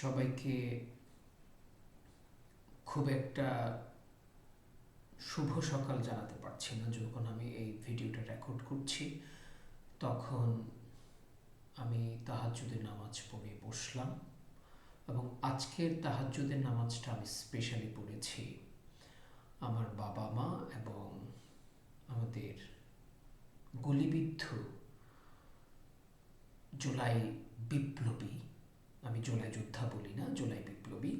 সবাইকে খুব একটা শুভ সকাল জানাতে পারছি না। যখন আমি এই ভিডিওটা রেকর্ড করছি তখন আমি তাহাজ্জুদের নামাজ পড়ে বসলাম এবং আজকের তাহাজ্জুদের নামাজটা আমি স্পেশালি পড়েছি আমার বাবা মা এবং আমাদের গুলিবিদ্ধ জুলাই বিপ্লবী, আমি জুলাই যোদ্ধা বলি না, জুলাই বিপ্লবী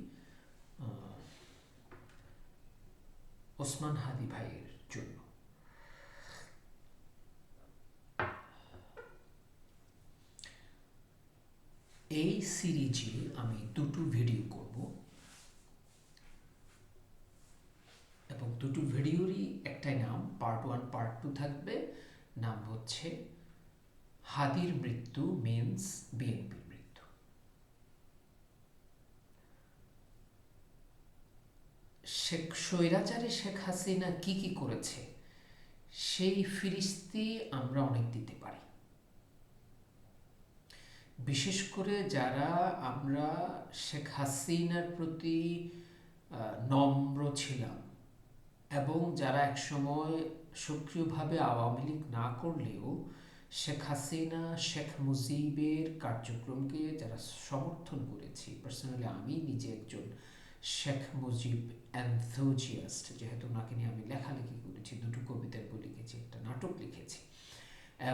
ওসমান হাদি ভাইয়ের জন্য। এই সিরিজে আমি দুটো ভিডিও করব এবং দুটো ভিডিওরই একটাই নাম, পার্ট 1 পার্ট 2 থাকবে। নাম হচ্ছে হাদির মৃত্যু মিন্স বিএনপির মৃত্যু। স্বৈরাচারী শেখ হাসিনা কি কি করেছে সেই ফিরিস্তি আমরা অনেক দিতে পারি। বিশেষ করে যারা আমরা শেখ হাসিনার প্রতি নম্র ছিলাম এবং যারা একসময় সক্রিয়ভাবে আওয়ামী লীগ না করলেও শেখ হাসিনা শেখ মুজিবের কার্যক্রমকে যারা সমর্থন করেছি, পার্সোনালি আমি নিজে একজন শেখ মুজিব এনথুজিয়াস্ট, যেহেতু ওনাকে নিয়ে আমি লেখালেখি করেছি, দুটো কবিতার বই লিখেছি, একটা নাটক লিখেছি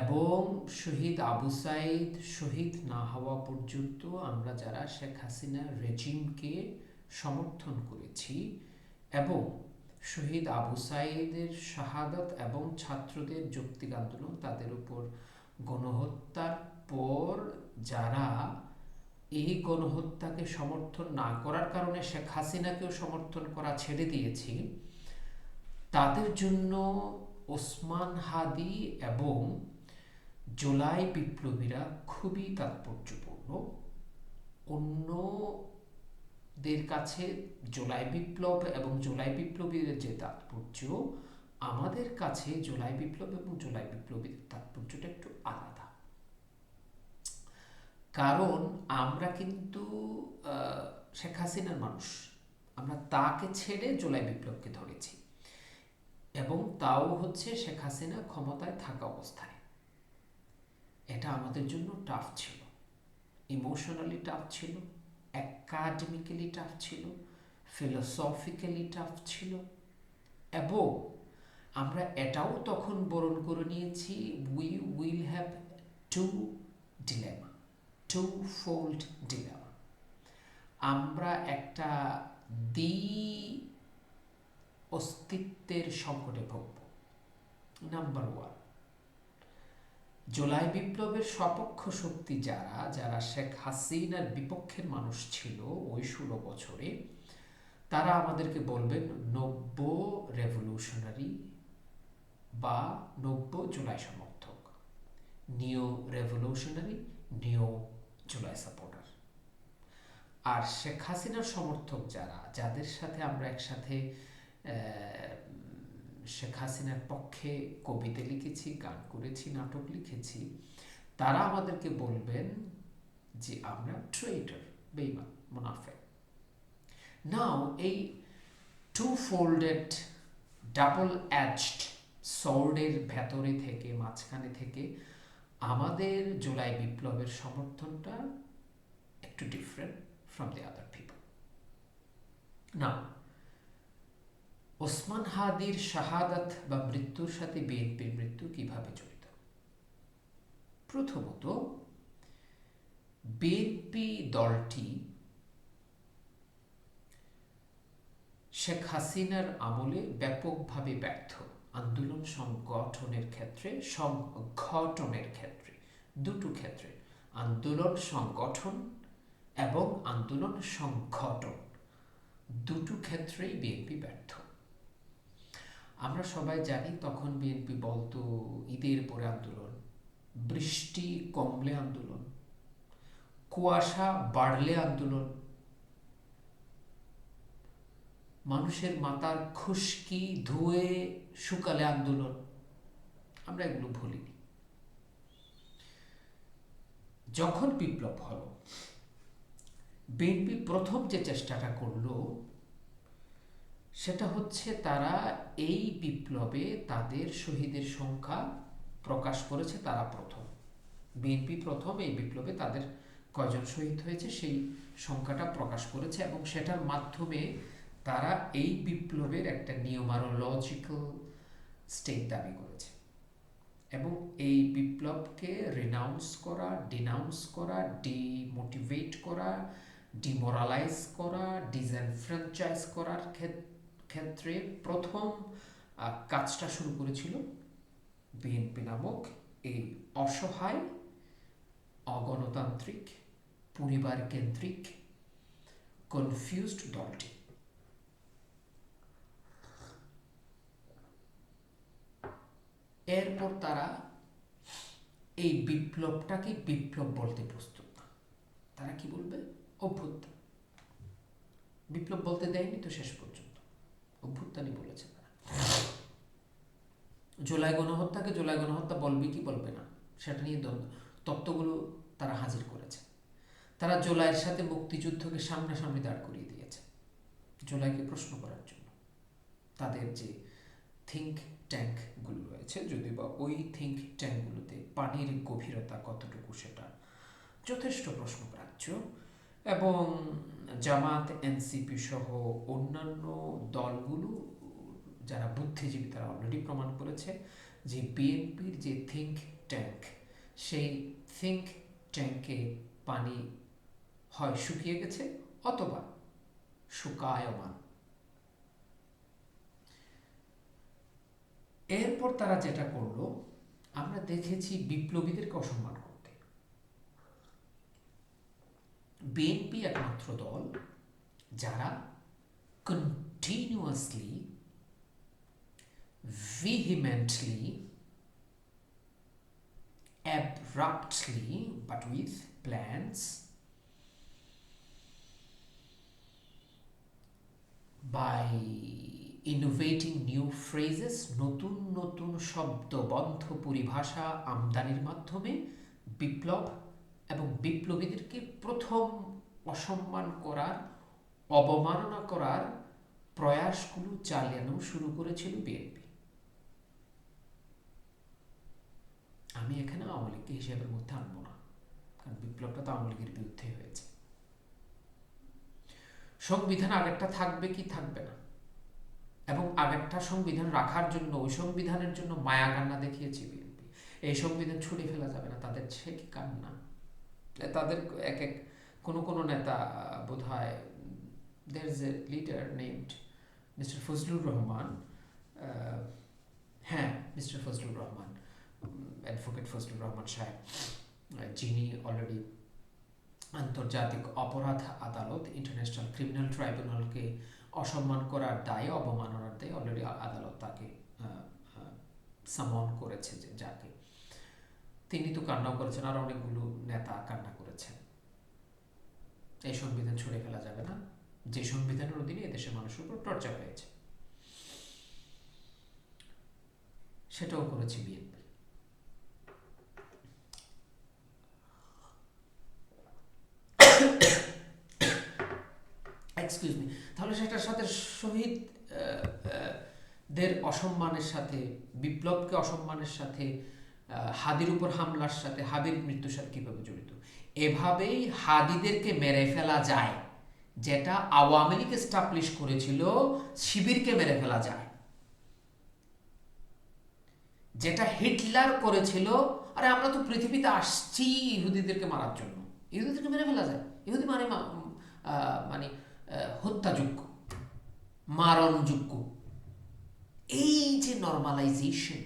এবং শহীদ আবু সাইদ শহীদ না হওয়া পর্যন্ত আমরা যারা শেখ হাসিনা রেজিমকে সমর্থন করেছি এবং শহীদ আবু সাইদের শাহাদাত এবং ছাত্রদের যৌক্তিক আন্দোলন, তাদের উপর গণহত্যার পর যারা এই গণহত্যাকে সমর্থন না করার কারণে শেখ হাসিনাকেও সমর্থন করা ছেড়ে দিয়েছি, তাদের জন্য ওসমান হাদি এবং জুলাই বিপ্লবীরা খুবই তাৎপর্যপূর্ণ। অন্যদের কাছে জুলাই বিপ্লব এবং জুলাই বিপ্লবীদের যে তাৎপর্য, আমাদের কাছে জুলাই বিপ্লব এবং জুলাই বিপ্লবীদের তাৎপর্যটা একটু আলাদা। কারণ আমরা কিন্তু শেখ হাসিনার মানুষ, আমরা তাকে ছেড়ে জুলাই বিপ্লবকে ধরেছি এবং তাও হচ্ছে শেখ হাসিনা ক্ষমতায় থাকা অবস্থায়। এটা আমাদের জন্য টাফ ছিল, ইমোশনালি টাফ ছিল, একাডেমিক্যালি টাফ ছিল, ফিলোসফিক্যালি টাফ ছিল এবং আমরা এটাও তখন বরণ করে নিয়েছি, we will have to dilemma, two fold dilemma. আমরা একটা অস্তিত্বের সংকটে ভুগব। নাম্বার 1, জুলাই বিপ্লবের সপক্ষ শক্তি যারা যারা শেখ হাসিনার বিপক্ষের মানুষ ছিল ওই 16 বছরে, তারা আমাদেরকে বলবেন নব্য রেভলিউশনারি বা নব্য জুলাই সমর্থক, নিও রেভলিউশনারি, নিও জুলাই সাপোর্টার। আর শেখ হাসিনার সমর্থক যারা, যাদের সাথে আমরা একসাথে শেখ হাসিনার পক্ষে কবিতা লিখেছি, গান করেছি, নাটক লিখেছি, তারা আমাদেরকে বলবেন যে আমরা ট্রেইটর, বেঈমান, মুনাফিক। নাও এই টু ফোল্ডেড ডাবল এজড সর্ডের ভেতরে থেকে, মাঝখানে থেকে আমাদের জুলাই বিপ্লবের সমর্থনটা একটু different from the other people. Now Osman হাদির শাহাদাত বা মৃত্যুর সাথে বিএনপির মৃত্যু কিভাবে জড়িত? প্রথমত, বিএনপি দলটি শেখ হাসিনার আমলে ব্যাপকভাবে ব্যর্থ। আন্দোলন সংগঠনের ক্ষেত্রে, দুটো ক্ষেত্রে, আন্দোলন সংগঠন এবং আন্দোলন সংগঠন, দুটো ক্ষেত্রেই বিএনপি ব্যর্থ। আমরা সবাই জানি তখন বিএনপি বলতো ঈদের পরে আন্দোলন, বৃষ্টি কমলে আন্দোলন, কুয়াশা বাড়লে আন্দোলন, মানুষের মাথার খুশকি ধুয়ে শুকালে আন্দোলন। আমরা এগুলো ভুলিনি। যখন বিপ্লব হলো, বিএনপি প্রথম যে চেষ্টাটা করলো সেটা হচ্ছে তারা এই বিপ্লবে তাদের শহীদের সংখ্যা প্রকাশ করেছে। তারা প্রথম, বিএনপি প্রথম এই বিপ্লবে তাদের কয়জন শহীদ হয়েছে সেই সংখ্যাটা প্রকাশ করেছে, এবং সেটার মাধ্যমে তারা এই বিপ্লবের একটা নিয়মারোলজিক্যাল স্টেট দাবি করেছে। এবং এই বিপ্লবকে রিনাউন্স করা, ডিনাউন্স করা, ডিমোটিভেট করা, ডিমোরালাইজ করা, ডিসএনফ্র্যাঞ্চাইজ করার ক্ষেত্রে প্রথম কাজটা শুরু করেছিল বিএনপি নামক এই অসহায়, অগণতান্ত্রিক, পরিবার কেন্দ্রিক, কনফিউজড দলটি। এরপর তারা এই বিপ্লবটাকে বিপ্লব বলতে প্রস্তুত না। তারা কি বলবে? অভ্যুত্থান। বিপ্লব বলতে দেয়নি তো শেষ পর্যন্ত, অভ্যুত্থানই বলেছে তারা। জুলাই গণহত্যাকে জুলাই গণহত্যা বলবে কি বলবে না সেটা নিয়ে তত্ত্বগুলো তারা হাজির করেছে। তারা জুলাইয়ের সাথে মুক্তিযুদ্ধকে সামনাসামনি দাঁড় করিয়ে দিয়েছে জুলাইকে প্রশ্ন করার জন্য। তাদের যে থিঙ্ক ট্যাঙ্কগুলো রয়েছে, যদি বা ওই থিঙ্ক ট্যাঙ্কগুলোতে পানির গভীরতা কতটুকু সেটা যথেষ্ট প্রশ্নগ্রাহ্য। এবং জামাত, এনসিপি সহ অন্যান্য দলগুলো যারা বুদ্ধিজীবী তারা অলরেডি প্রমাণ করেছে যে বিএনপির যে থিঙ্ক ট্যাঙ্ক, সেই থিঙ্ক ট্যাঙ্কে পানি হয় শুকিয়ে গেছে অথবা শুকায়মান। এরপর তারা যেটা করলো আমরা দেখেছি বিপ্লবীদেরকে অসম্মান করতে। বিএনপি একমাত্র দল যারা continuously, vehemently, abruptly, but with plans, by innovating new phrases, নতুন নতুন শব্দবন্ধ পরিভাষা আমদানির মাধ্যমে বিপ্লব এবং বিপ্লবীদেরকে প্রথম অসম্মান করার, অবমাননা করার প্রয়াসগুলো চালানো শুরু করেছিল বিএনপি। আমি এখানে আওয়ামী লীগকে হিসেবের মধ্যে আনবো না, কারণ বিপ্লবটা তো আওয়ামী লীগের বিরুদ্ধে হয়েছে। সংবিধান আগেরটা থাকবে কি থাকবে না, এবং আগেরটা সংবিধান রাখার জন্য, ওই সংবিধানের জন্য মায়া কান্না দেখিয়েছে বিএনপি। এই সংবিধান ছুড়ে ফেলা যাবে না, তাদের সে কি কান্না। তাদের এক এক কোনো নেতা বোধ হয়, there is a leader named Mr. Fazlur Rahman, হ্যাঁ মিস্টার ফজলুর রহমান, অ্যাডভোকেট ফজলুর রহমান সাহেব, যিনি অলরেডি আন্তর্জাতিক অপরাধ আদালত, ইন্টারন্যাশনাল ক্রিমিনাল ট্রাইব্যুনালকে অসম্মান করার দায়ে, অবমাননার দায়ে অলরেডি আদালত তাকে সামন করেছে, যে যাকে তিনি তো কান্নাও করেছেন, আর অনেকগুলো নেতা কান্না করেছেন। এই সংবিধান ছুড়ে ফেলা যাবে না, যে সংবিধানের অধীনে এদেশের মানুষের উপর টর্চার হয়েছে। সেটাও করেছে বিএনপি। Excuse me. তাহলে সেটার সাথে শহীদ দের অসম্মানের সাথে, বিপ্লবকে অসম্মানের সাথে, হাদির উপর হামলার সাথে, হাদির মৃত্যুর সাথে কিভাবে জড়িত? এভাবেই হাদিদেরকে মেরে ফেলা যায়, যেটা আওয়ামী লীগ এস্টাবলিশ করেছিল শিবিরকে মেরে ফেলা যায়, যেটা হিটলার করেছিল। আরে আমরা তো পৃথিবীতে আসছি ইহুদিদেরকে মারার জন্য, ইহুদিদেরকে মেরে ফেলা যায়। ইহুদি মানে মানে হত্যাযোগ্য, মারণযোগ্য। এই যে নরমালাইজেশন,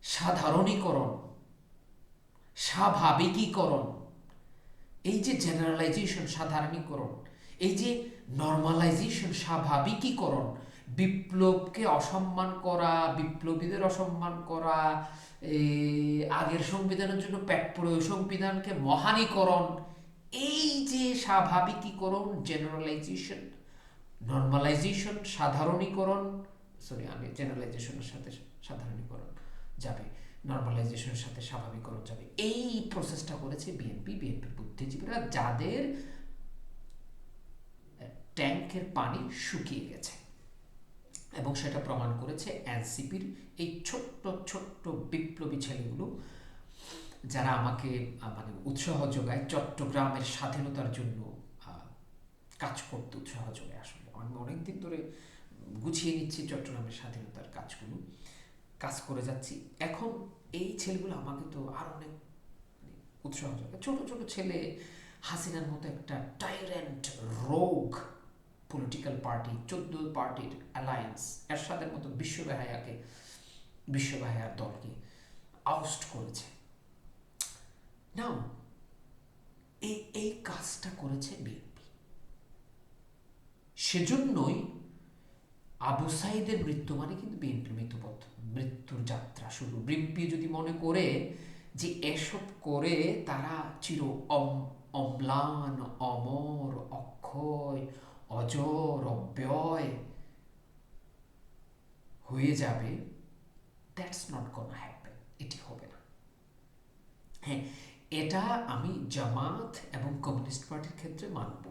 সাধারণীকরণ, স্বাভাবিকীকরণ, এই যে জেনারেলাইজেশন, সাধারণীকরণ, এই যে নরমালাইজেশন, স্বাভাবিকীকরণ, বিপ্লবকে অসম্মান করা, বিপ্লবীদের অসম্মান করা, আগের সংবিধানের জন্য পেট পুড়ে ওই সংবিধানকে মহানীকরণ, এই যে স্বাভাবিকীকরণ, জেনারেলাইজেশন, নরমালাইজেশন, সাধারণীকরণ, সরি আমি জেনারেলাইজেশনের সাথে সাধারণীকরণ যাবে, নর্মালাইজেশনের সাথে স্বাভাবিকরণ যাবে, এই প্রসেসটা করেছে বিএনপির বুদ্ধিজীবীরা, যাদের ট্যাঙ্কের পানি শুকিয়ে গেছে। এবং সেটা প্রমাণ করেছে এনসিপির এই ছোট্ট ছোট্ট বিপ্লবী ছেলেগুলো, যারা আমাকে মানে উৎসাহ যোগায় চট্টগ্রামের স্বাধীনতার জন্য কাজ করতে উৎসাহ যোগায়। আসলে আমি অনেকদিন ধরে গুছিয়ে নিচ্ছি চট্টগ্রামের স্বাধীনতার কাজগুলো, কাজ করে যাচ্ছি। এখন এই ছেলেগুলো আমাকে তো আরো অনেক উৎসাহ যোগায়। ছোট ছোট ছেলে, হাসিনার মতো একটা টাইরেন্ট রোগ পলিটিক্যাল পার্টি, 14 পার্টির অ্যালায়েন্স, এরশাদের মতো বিশ্ববাহার দলকে আউস্ট করেছে। নাও এই কাজটা করেছে বিএনপি। সেজন্যই আবু সাইদের মৃত্যু মানে কিন্তু বিএনপির মৃত্যুর যাত্রা শুরু। বিএনপি যদি মনে করে যে এসব করে তারা চির অম্লান, অমর, অক্ষয়, অজর, অব্যয় হয়ে যাবে, দ্যাটস নট গোনা হ্যাপেন। এটি হবে না। হ্যাঁ, এটা আমি জামাত এবং কমিউনিস্ট পার্টির ক্ষেত্রে মানব,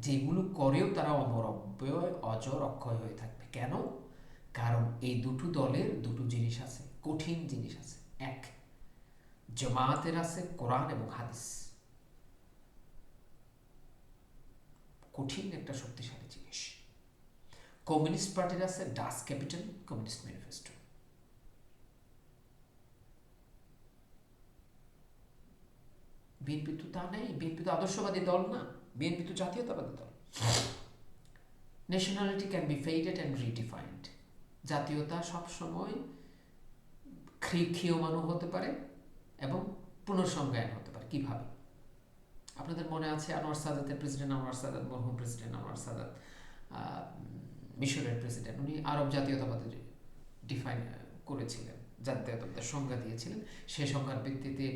যেগুলো করেও তারা অমর, অব্যয়, অজর, অক্ষয় হয়ে থাকবে। কেন? কারণ এই দুটো দলের দুটো জিনিস আছে, কঠিন জিনিস আছে। এক, জামাতের আছে কোরআন এবং হাদিস, কঠিন একটা শক্তিশালী জিনিস। কমিউনিস্ট পার্টির আছে ডাস ক্যাপিটাল, কমিউনিস্ট ম্যানিফেস্টো। বিএনপি তো তা নেই। বিএনপি তো আদর্শবাদী দল না, বিএনপি তো জাতীয়তাবাদী দল। Nationality can be faded and redefined. জাতীয়তা সবসময় ক্ষীয়মানও হতে পারে এবং পুনঃসংজ্ঞায়ন হতে পারে। কিভাবে? আপনাদের মনে আছে আনোয়ার সাদাতের প্রেসিডেন্ট আনোয়ার সাদাত, মরহুম প্রেসিডেন্ট আনোয়ার সাদাত, মিশরের প্রেসিডেন্ট, উনি আরব জাতীয়তাবাদের ডিফাইন করেছিলেন, জাতীয়তাবাদের সংজ্ঞা দিয়েছিলেন। সেই সংজ্ঞার ভিত্তিতে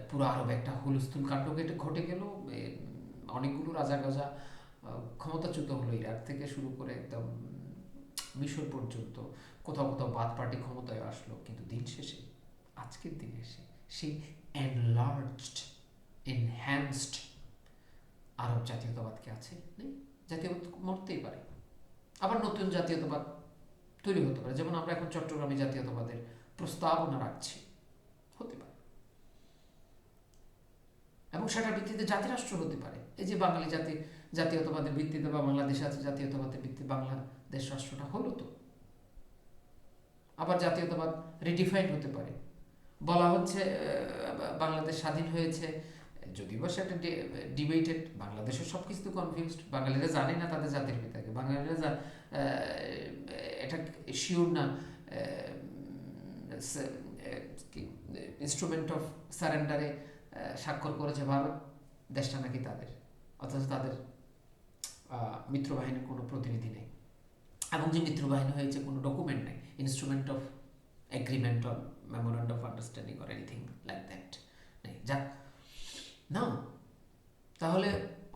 পুরো আরবে একটা হুলস্থুল কাণ্ড ঘটে গেল। অনেকগুলো রাজা গাজা ক্ষমতাচ্যুত হলো, ইরাক থেকে শুরু করে একদম মিশর পর্যন্ত। কোথাও কোথাও বাদ পার্টি ক্ষমতায় আসলো, কিন্তু দিন শেষে, আজকের দিনে এসে সেই এনলার্জড, এনহ্যান্সড আরব জাতীয়তাবাদ কি আছে? নেই। জাতীয়তাবাদ মরতেই পারে, আবার নতুন জাতীয়তাবাদ তৈরি হতে পারে। যেমন আমরা এখন চট্টগ্রামে জাতীয়তাবাদের প্রস্তাবনা রাখছি, হতে পারে, এবং সেটার ভিত্তিতে জাতিরাষ্ট্র হতে পারে। এই যে বাঙালি জাতীয়তাবাদের ভিত্তিতে বা বাংলাদেশ আছে জাতীয়তাবাদের ভিত্তিতে বাংলাদেশ রাষ্ট্রটা হলো তো। আবার জাতীয়তাবাদ রিডিফাইন্ড হতে পারে। বলা হচ্ছে বাংলাদেশ স্বাধীন হয়েছে, যদিও বা সেটা ডিবেটেড। বাংলাদেশের সব কিছু তো কনফিউজড। বাঙালিরা জানে না তাদের জাতির পিতাকে, বাঙালিরা এটা শিওর না ইনস্ট্রুমেন্ট অফ সারেন্ডারে স্বাক্ষর করেছে ভারত, দেশটা নাকি তাদের, অথচ তাদের মিত্রবাহিনীর কোনো প্রতিনিধি নেই, এবং যে মিত্রবাহিনী হয়েছে কোনো ডকুমেন্ট নেই, instrument of agreement or memorandum of understanding or anything like that নেই। যাক না, তাহলে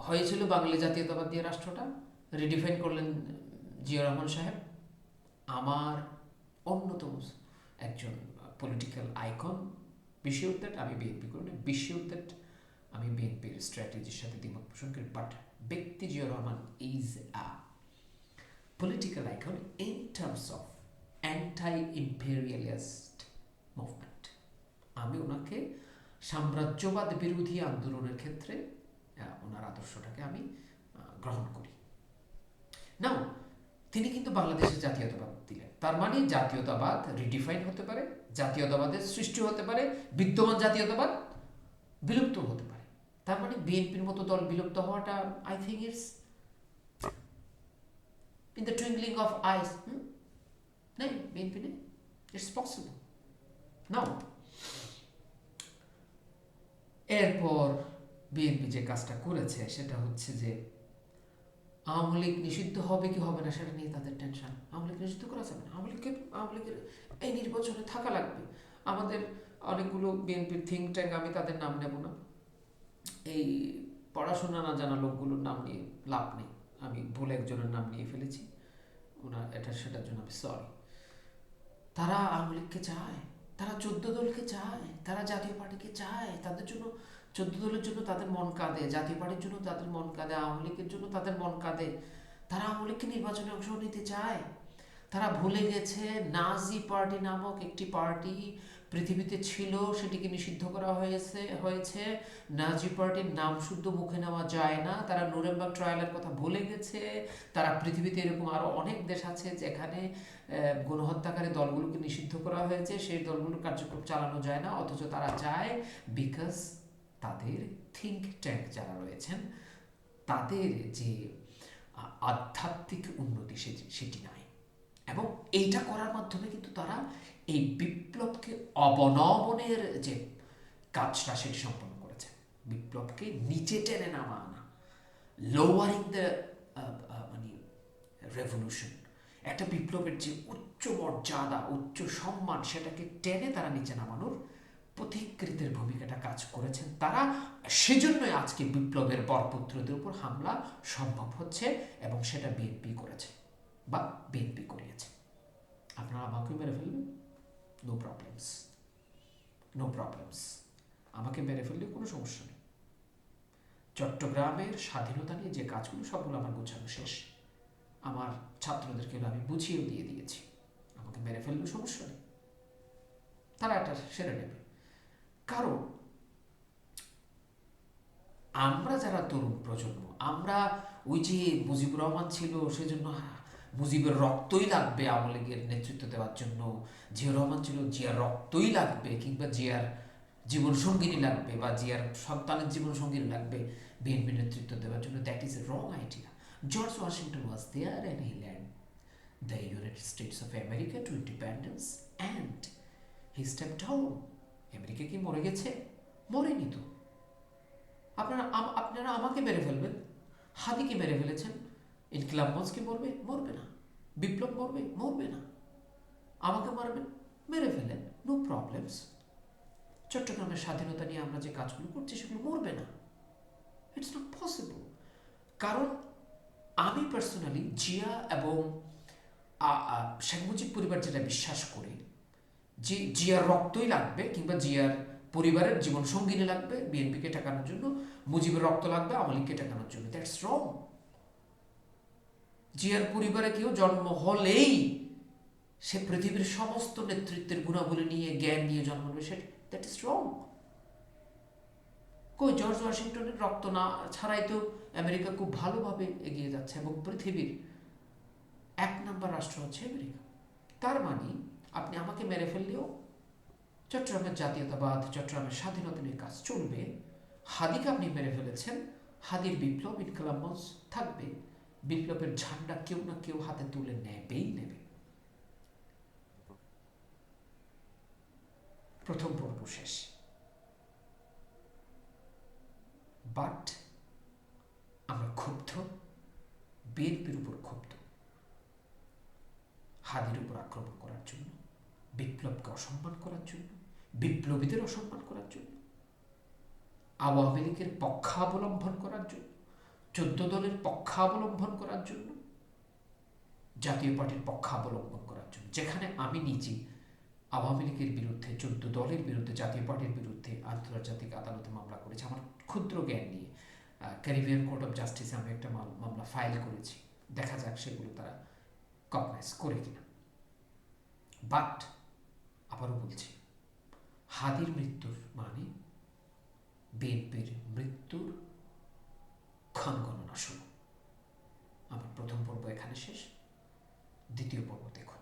হয়েছিল বাঙালি জাতীয়তাবাদ দিয়ে রাষ্ট্রটা রিডিফাইন করলেন জিয়া রহমান সাহেব, আমার অন্যতম একজন পলিটিক্যাল আইকন। বিশ্বউড দ্যাট আমি বিএনপি করি না, বিশ্বউড দ্যাট আমি বিএনপির স্ট্র্যাটেজির সাথে দ্বিমত পোষণ করি, বাট ব্যক্তি Zia Rahman is a political icon in terms of anti-imperialist movement. আমি ওনাকে সাম্রাজ্যবাদ বিরোধী আন্দোলনের ক্ষেত্রে ওনার আদর্শটাকে আমি গ্রহণ করি। নাও তিনি কিন্তু বাংলাদেশের জাতীয়তাবাদ দিলেন, তার মানে জাতীয়তাবাদ রিডিফাইন হতে পারে, জাতীয়তাবাদের সৃষ্টি হতে পারে, বিদ্যমান জাতীয়তাবাদ বিলুপ্ত হতে পারে। তার মানে বিএনপির মতো দল বিলুপ্ত হওয়াটা I think it's in the twinkling of eyes. No, BNP নেই, it's possible. Now, এরপর বিএনপি যে কাজটা করেছে সেটা হচ্ছে যে আওয়ামী লীগ নিষিদ্ধ হবে কি হবে না সেটা নিয়ে তাদের টেনশন। আওয়ামী লীগ নিষিদ্ধ করা যাবে না, আওয়ামী লীগের এই নির্বাচনে থাকা লাগবে। আমাদের অনেকগুলো বিএনপির থিঙ্ক ট্যাঙ্ক, আমি তাদের নাম নেব না, এই পড়াশোনা না জানা লোকগুলোর নাম নিয়ে লাভ নেই, আমি ভুল একজনের নাম নিয়ে ফেলেছি, ওনার সেটার জন্য আমি সরি। তারা আওয়ামী লীগকে চায়, তারা 14 দলকে চায়, তারা জাতীয় পার্টিকে চায়, তাদের জন্য 14 দলের জন্য তাদের মন কাঁদে, জাতীয় পার্টির জন্য তাদের মন কাঁদে, আওয়ামী লীগের জন্য তাদের মন কাঁদে। তারা আওয়ামী লীগকে নির্বাচনে অংশ নিতে চায়। তারা ভুলে গেছে নাজি পার্টি নামক একটি পার্টি পৃথিবীতে ছিল, সেটিকে নিষিদ্ধ করা হয়েছে। নাজি পার্টির নাম শুদ্ধ মুখে নেওয়া যায় না। তারা নুরেমবার্গ ট্রায়ালের কথা ভুলে গেছে। তারা পৃথিবীতে এরকম আরও অনেক দেশ আছে যেখানে গণহত্যাকারী দলগুলোকে নিষিদ্ধ করা হয়েছে, সেই দলগুলোর কার্যক্রম চালানো যায় না, অথচ তারা চায়, বিকজ তাদের থিঙ্ক ট্যাঙ্ক যারা রয়েছেন তাদের যে আধ্যাত্মিক উন্নতি সেটি নাই। এবং এইটা করার মাধ্যমে কিন্তু তারা এই বিপ্লবকে অবনমনের যে কাজটা সেটি সম্পন্ন করেছে। বিপ্লবকে নিচে টেনে নামা আনা, লোয়ারিং দ্য মানে রেভলিউশন, একটা বিপ্লবের যে উচ্চ মর্যাদা, উচ্চ সম্মান, সেটাকে টেনে তারা নিচে নামানোর পথিকৃতের ভূমিকাটা কাজ করেছেন তারা। সেজন্যই আজকে বিপ্লবের বরপুত্রদের উপর হামলা সম্ভব হচ্ছে, এবং সেটা বিএনপি করেছে বা বিএনপি করিয়েছে। আপনারা আমাকে মেরে ফেলবেন, নো প্রবলেমস, নো প্রবলেমস, আমাকে মেরে ফেললে কোনো সমস্যা নেই। চট্টগ্রামের স্বাধীনতা নিয়ে যে কাজগুলো সবগুলো আমার গোছানো শেষ। আমার ছাত্রদেরকে আমি বুঝিয়েও দিয়ে দিয়েছি, আমাকে মেরে ফেললেও সমস্যা নেই, তারা এটা সেরে নেবে। কারণ আমরা যারা তরুণ প্রজন্ম, আমরা ওই যে মুজিবুর রহমান ছিল সেজন্য মুজিবের রক্তই লাগবে আওয়ামী লীগের নেতৃত্ব দেওয়ার জন্য, জিয়াউর রহমান ছিল জিয়ার রক্তই লাগবে, কিংবা জিয়ার জীবনসঙ্গিনী লাগবে, বা জিয়ার সন্তানের জীবনসঙ্গিনী লাগবে বিএনপি নেতৃত্ব দেওয়ার জন্য, that is a wrong idea. George Washington was there and he led the United States of America to independence and he step down. America কি মরে গেছে? মরেনি তো। আপনারা আমাকে মেরে ফেলবেন, হাদিকে মেরে ফেলেছেন, ইনকিলাব মঞ্চ কি মরবে? মরবে না। বিপ্লব মরবে? মরবে না। আমাকে মারবেন, মেরে ফেলেন, নো প্রবলেমস। চট্টগ্রামের স্বাধীনতা নিয়ে আমরা যে কাজগুলো করছি সেগুলো মরবে না, ইটস নট পসিবল। কারণ আমি পার্সোনালি জিয়া এবং শেখ মুজিব পরিবার যেটা বিশ্বাস করে, যে জিয়ার রক্তই লাগবে, কিংবা জিয়ার পরিবারের জীবন সঙ্গিনী লাগবে বিএনপিকে ঠেকানোর জন্য, মুজিবের রক্ত লাগবে আওয়ামী লীগকে ঠেকানোর জন্য, দ্যাটস রং। জিয়ার পরিবারে কেউ জন্ম হলেই সে পৃথিবীর সমস্ত নেতৃত্বের গুণাবলী নিয়ে, জ্ঞান নিয়ে জন্ম নেবে, সেটা দ্যাট ইজ রং। কই জর্জ ওয়াশিংটনের রক্ত না ছাড়াই তো আমেরিকা খুব ভালোভাবে এগিয়ে যাচ্ছে, এবং পৃথিবীর 1 নম্বর রাষ্ট্র হচ্ছে আমেরিকা। তার মানে আপনি আমাকে মেরে ফেললেও চট্টগ্রামের জাতীয়তাবাদ, চট্টগ্রামের স্বাধীনতা নিয়ে কাজ চলবে। হাদিকে আপনি মেরে ফেলেছেন, হাদির বিপ্লব, ইনকিলাব মঞ্চ থাকবে, বিপ্লবের ঝান্ডা কেউ না কেউ হাতে তুলে নেবেই নেবে। প্রথম পর্ব শেষ। বাট আমরা ক্ষুব্ধ, বিএনপির উপর ক্ষুব্ধ, হাদির উপর আক্রমণ করার জন্য, বিপ্লবকে অসম্মান করার জন্য, বিপ্লবীদের অসম্মান করার জন্য, আওয়ামী লীগের পক্ষাবলম্বন করার জন্য, 14 দলের পক্ষাবলম্বন করার জন্য, জাতীয় পার্টির পক্ষাবলম্বন করার জন্য। যেখানে আমি নিজে আওয়ামী লীগের বিরুদ্ধে, 14 দলের বিরুদ্ধে, জাতীয় পার্টির বিরুদ্ধে আন্তর্জাতিক আদালতে মামলা করেছি আমার ক্ষুদ্র জ্ঞান নিয়ে। ক্যারিবিয়ান কোর্ট অফ জাস্টিসে আমি একটা মামলা ফাইল করেছি, দেখা যাক সেগুলো তারা কগনাইজ করে কিনা। বাট আবারও বলছি, হাদির মৃত্যুর মানে বিএনপির মৃত্যুর ক্ষণ গণনা শুরু। আমার প্রথম পর্ব এখানে শেষ, দ্বিতীয় পর্ব দেখুন।